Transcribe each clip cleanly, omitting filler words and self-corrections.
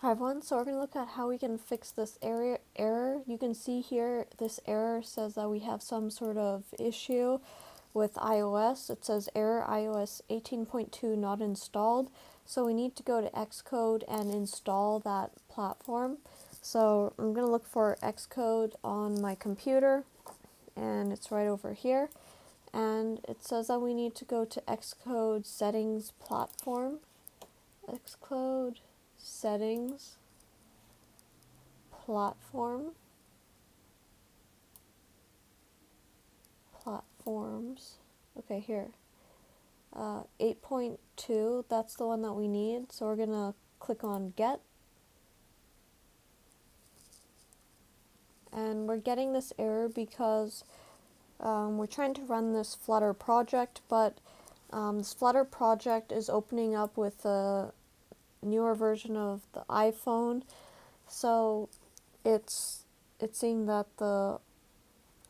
Hi everyone, so we're going to look at how we can fix this error. You can see here this error says that we have some sort of issue with iOS. It says error iOS 18.2 not installed. So we need to go to Xcode and install that platform. So I'm going to look for Xcode on my computer, and it's right over here. And it says that we need to go to Xcode settings platform. Xcode settings platforms, okay, here, 8.2, that's the one that we need, so we're gonna click on get, and we're getting this error because we're trying to run this Flutter project, but this Flutter project is opening up with a newer version of the iPhone, so it's seeing that the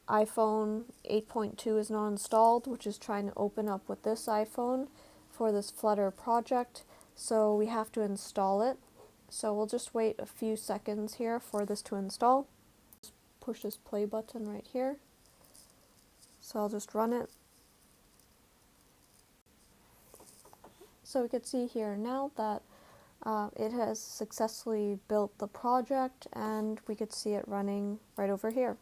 iPhone 8.2 is not installed, which is trying to open up with this iPhone for this Flutter project, so we have to install it. So we'll just wait a few seconds here for this to install. Just push this play button right here. So I'll just run it. So we can see here now that it has successfully built the project, and we could see it running right over here.